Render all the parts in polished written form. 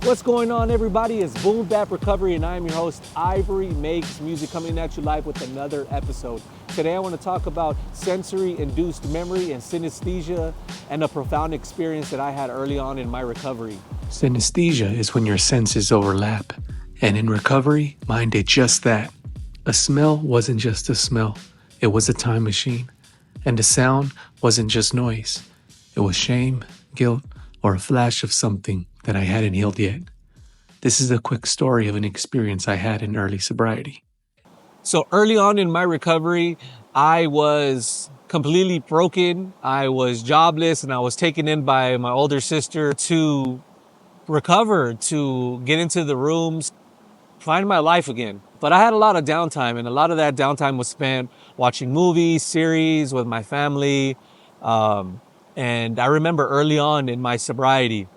What's going on, everybody? It's Boom Bap Recovery, and I'm your host, Ivory Makes Music, coming at you live with another episode. Today, I want to talk about sensory-induced memory and synesthesia, and a profound experience that I had early on in my recovery. Synesthesia is when your senses overlap, and in recovery, mine did just that. A smell wasn't just a smell, it was a time machine. And a sound wasn't just noise, it was shame, guilt, or a flash of something that I hadn't healed yet. This is a quick story of an experience I had in early sobriety. So early on in my recovery, I was completely broken. I was jobless, and I was taken in by my older sister to recover, to get into the rooms, find my life again. But I had a lot of downtime, and a lot of that downtime was spent watching movies, series with my family. And I remember early on in my sobriety,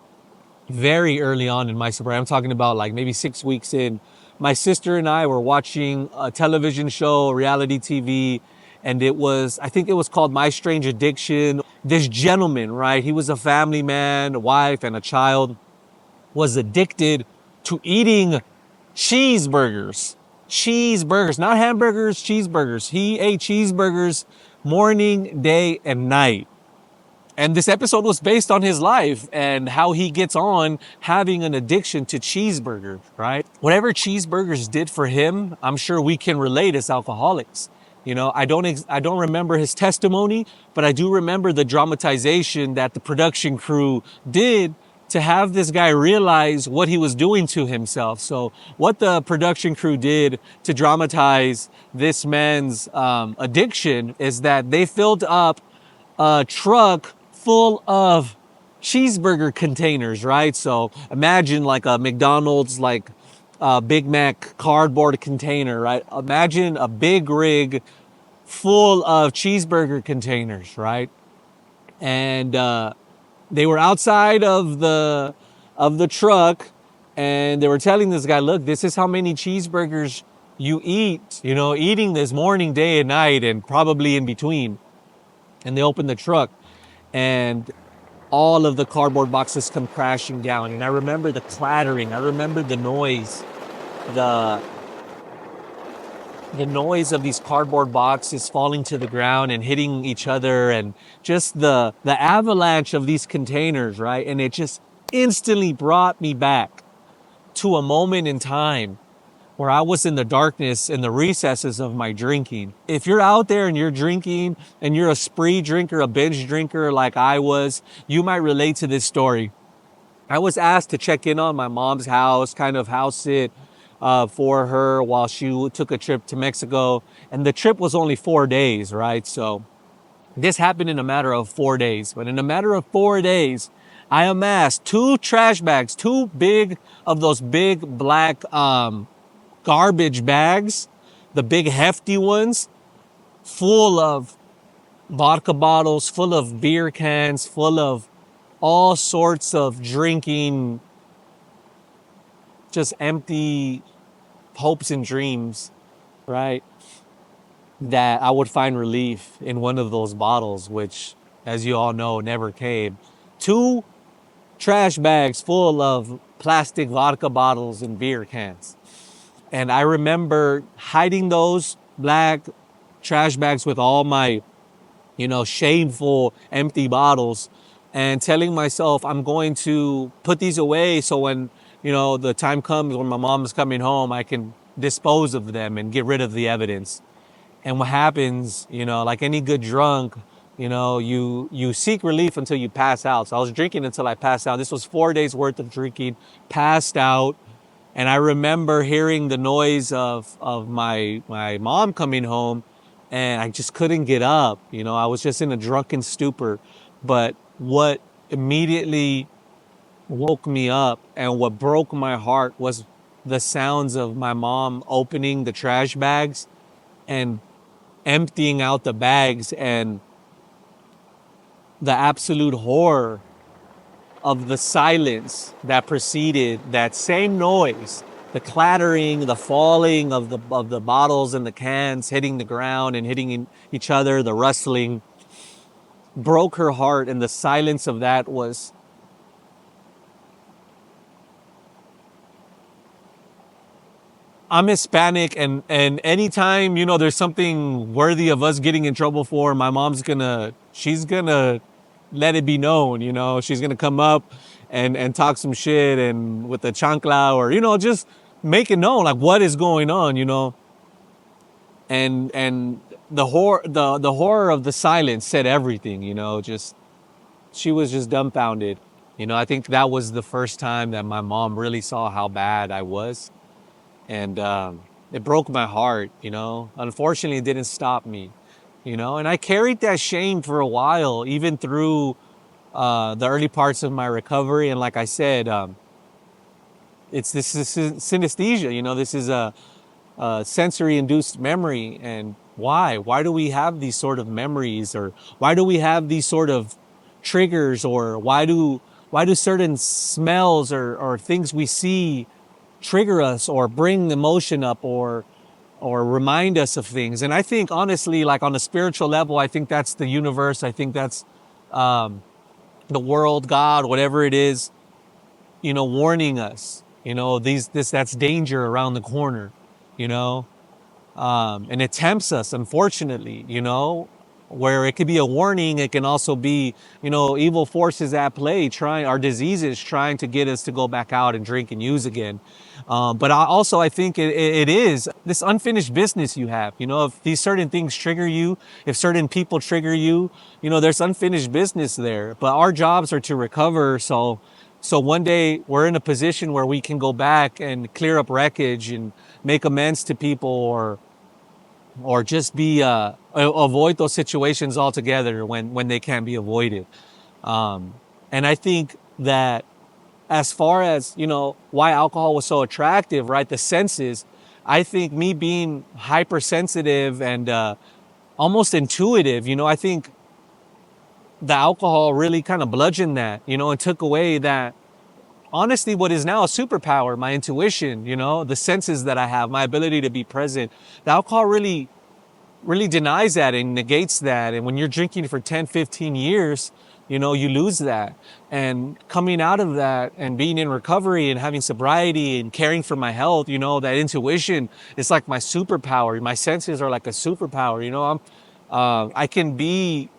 very early on in my sobriety, I'm talking about like maybe 6 weeks in, my sister and I were watching a television show, reality TV, and I think it was called My Strange Addiction. This gentleman, right? He was a family man, a wife, and a child, was addicted to eating cheeseburgers. Cheeseburgers, not hamburgers, cheeseburgers. He ate cheeseburgers morning, day, and night. And this episode was based on his life and how he gets on having an addiction to cheeseburgers, right? Whatever cheeseburgers did for him, I'm sure we can relate as alcoholics. You know, I don't remember his testimony, but I do remember the dramatization that the production crew did to have this guy realize what he was doing to himself. So what the production crew did to dramatize this man's addiction is that they filled up a truck full of cheeseburger containers, right? So imagine like a McDonald's, like a Big Mac cardboard container, right? Imagine a big rig full of cheeseburger containers, right? And they were outside of the truck, and they were telling this guy, look, this is how many cheeseburgers you eat, you know, eating this morning, day, and night, and probably in between. And they opened the truck, and all of the cardboard boxes come crashing down. And I remember the clattering. I remember the noise, the noise of these cardboard boxes falling to the ground and hitting each other, and just the avalanche of these containers, right? And it just instantly brought me back to a moment in time where I was in the darkness, in the recesses of my drinking. If you're out there and you're drinking and you're a spree drinker, a binge drinker like I was, you might relate to this story. I was asked to check in on my mom's house, kind of house sit for her while she took a trip to Mexico. And the trip was only 4 days, right? So this happened in a matter of 4 days. But in a matter of 4 days, I amassed 2 trash bags, 2 big of those big black garbage bags, the big hefty ones, full of vodka bottles, full of beer cans, full of all sorts of drinking, just empty hopes and dreams, right? That I would find relief in one of those bottles, which, as you all know, never came. 2 trash bags full of plastic vodka bottles and beer cans. And I remember hiding those black trash bags with all my, shameful empty bottles, and telling myself I'm going to put these away so when, the time comes when my mom's coming home, I can dispose of them and get rid of the evidence. And what happens, like any good drunk, you seek relief until you pass out. So I was drinking until I passed out. This was 4 days worth of drinking, passed out. And I remember hearing the noise of my mom coming home, and I just couldn't get up. I was just in a drunken stupor. But what immediately woke me up and what broke my heart was the sounds of my mom opening the trash bags and emptying out the bags, and the absolute horror of the silence that preceded that same noise, the clattering, the falling of the bottles and the cans hitting the ground and hitting each other, the rustling, broke her heart. And the silence of that was I'm Hispanic, and anytime, you know, there's something worthy of us getting in trouble for, my mom's she's gonna let it be known, you know. She's gonna come up and talk some shit and with the chancla, or, you know, just make it known like what is going on, you know. And the horror of the silence said everything, you know. Just she was just dumbfounded. You know, I think that was the first time that my mom really saw how bad I was, and it broke my heart. You know, unfortunately, it didn't stop me. You know, and I carried that shame for a while, even through the early parts of my recovery. And like I said, this is synesthesia. You know, this is a sensory induced memory. And why do we have these sort of memories, or why do we have these sort of triggers, or why do certain smells or things we see trigger us or bring emotion up, or remind us of things? And I think, honestly, like on a spiritual level, I think that's the universe. I think that's the world, God, whatever it is, you know, warning us, you know, that's danger around the corner, you know. And it tempts us, unfortunately, you know, where it could be a warning. It can also be, you know, evil forces at play, trying, our diseases trying to get us to go back out and drink and use again. But I think it is this unfinished business you have. You know, if these certain things trigger you, if certain people trigger you, you know, there's unfinished business there. But our jobs are to recover. So one day we're in a position where we can go back and clear up wreckage and make amends to people, or just be avoid those situations altogether when they can't be avoided. And I think that, as far as, you know, why alcohol was so attractive, right? The senses. I think me being hypersensitive and almost intuitive, you know, I think the alcohol really kind of bludgeoned that, you know, and took away that, honestly, what is now a superpower, my intuition, you know, the senses that I have, my ability to be present. The alcohol really denies that and negates that. And when you're drinking for 10, 15 years, you know, you lose that. And coming out of that and being in recovery and having sobriety and caring for my health, you know, that intuition is like my superpower. My senses are like a superpower. You know, I can be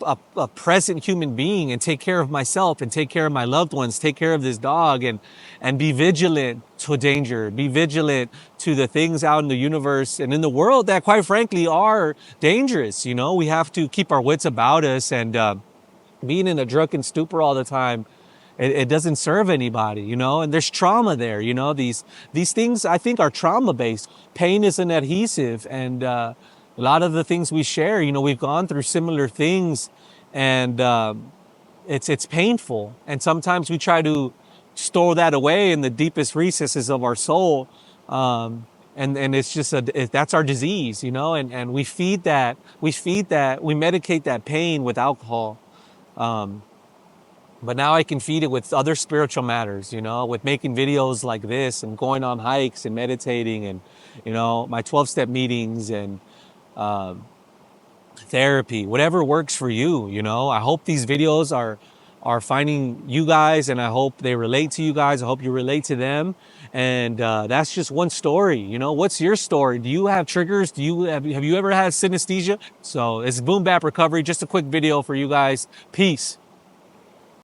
a present human being and take care of myself and take care of my loved ones, take care of this dog, and be vigilant to danger, be vigilant to the things out in the universe and in the world that, quite frankly, are dangerous. You know, we have to keep our wits about us, and being in a drunken stupor all the time, it doesn't serve anybody, you know. And there's trauma there, you know. These things, I think, are trauma based. Pain is an adhesive, and a lot of the things we share, you know, we've gone through similar things, and it's painful. And sometimes we try to store that away in the deepest recesses of our soul, and it's just that's our disease, you know. And we feed that, we medicate that pain with alcohol. But now I can feed it with other spiritual matters, you know, with making videos like this and going on hikes and meditating, and, you know, my 12-step meetings and therapy, whatever works for you, you know. I hope these videos are finding you guys, and I hope they relate to you guys. I hope you relate to them. And that's just one story, you know. What's your story? Do you have triggers? Have you ever had synesthesia? So it's Boom Bap Recovery. Just a quick video for you guys. Peace.